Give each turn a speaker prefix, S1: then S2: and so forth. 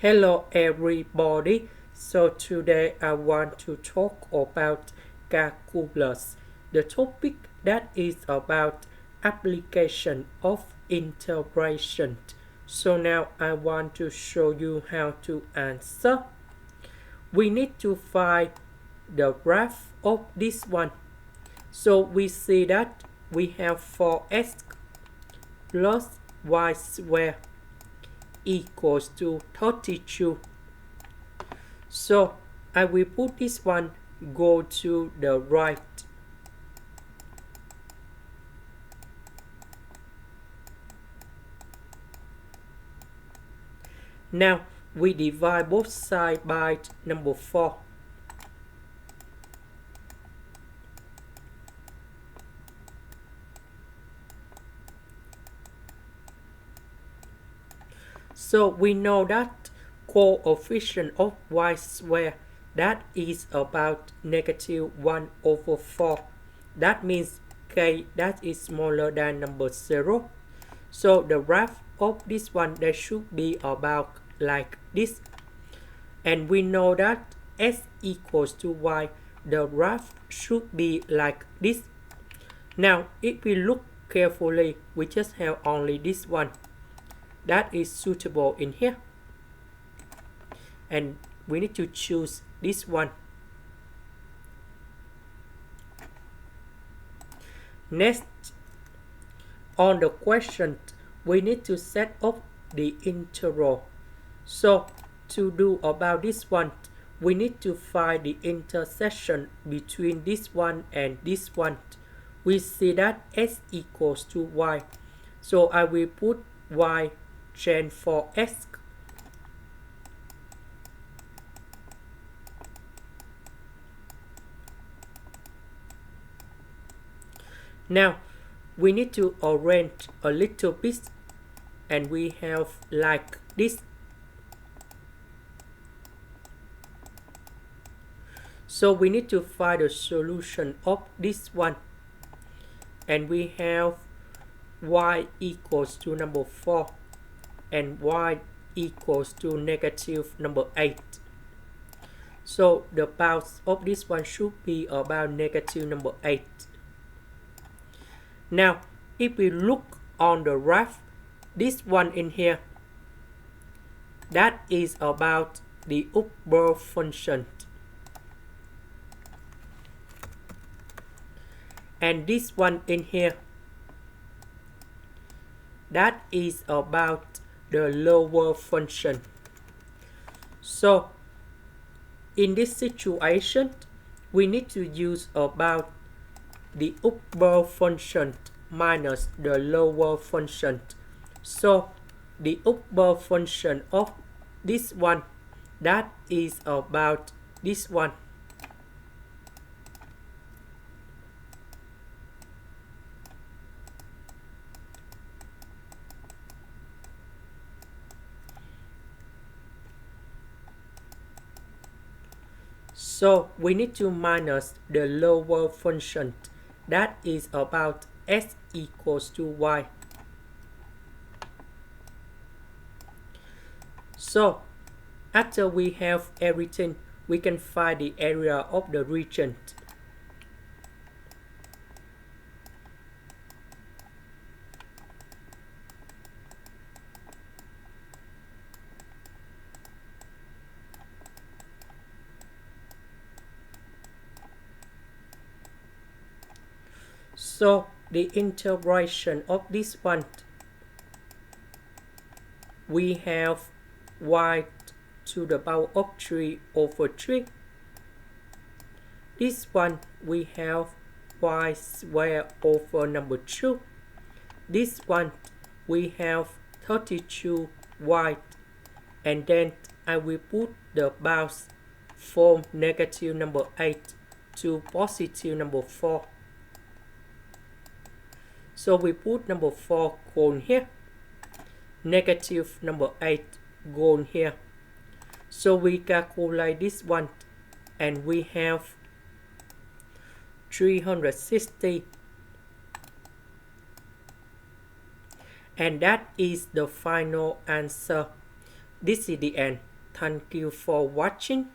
S1: Hello everybody. So today I want to talk about calculus. The topic that is about application of integration. So now I want to show you how to answer. We need to find the graph of this one. So we see that we have 4x plus y squared equals to 32. So I will put this one go to the right. Now we divide both sides by number 4. So we know that coefficient of y squared that is about -1/4. That means k that is smaller than number 0. So the graph of this one that should be about like this. And we know that s equals to y, the graph should be like this. Now if we look carefully, we just have only this one that is suitable in here, and we need to choose this one. Next, on the question, we need to set up the interval. So to do about this one, we need to find the intersection between this one and this one. We see that s equals to y, so I will put y change for s. Now we need to arrange a little bit, and we have like this. So we need to find the solution of this one, and we have y equals to number 4 and y equals to negative number 8. So the bounds of this one should be about negative number 8. Now if we look on the graph, this one in here, that is about the upper function, and this one in here, that is about the lower function. So in this situation, we need to use about the upper function minus the lower function. So the upper function of this one, that is about this one. So we need to minus the lower function, that is about s equals to y. So after we have everything, we can find the area of the region. So the integration of this one, we have y to the power of 3 over 3. This one we have y squared over number 2. This one we have 32y, and then I will put the bounds from negative number 8 to positive number 4. So we put number 4 gone here, negative number 8 gone here. So we calculate this one, and we have 360, and that is the final answer. This is the end. Thank you for watching.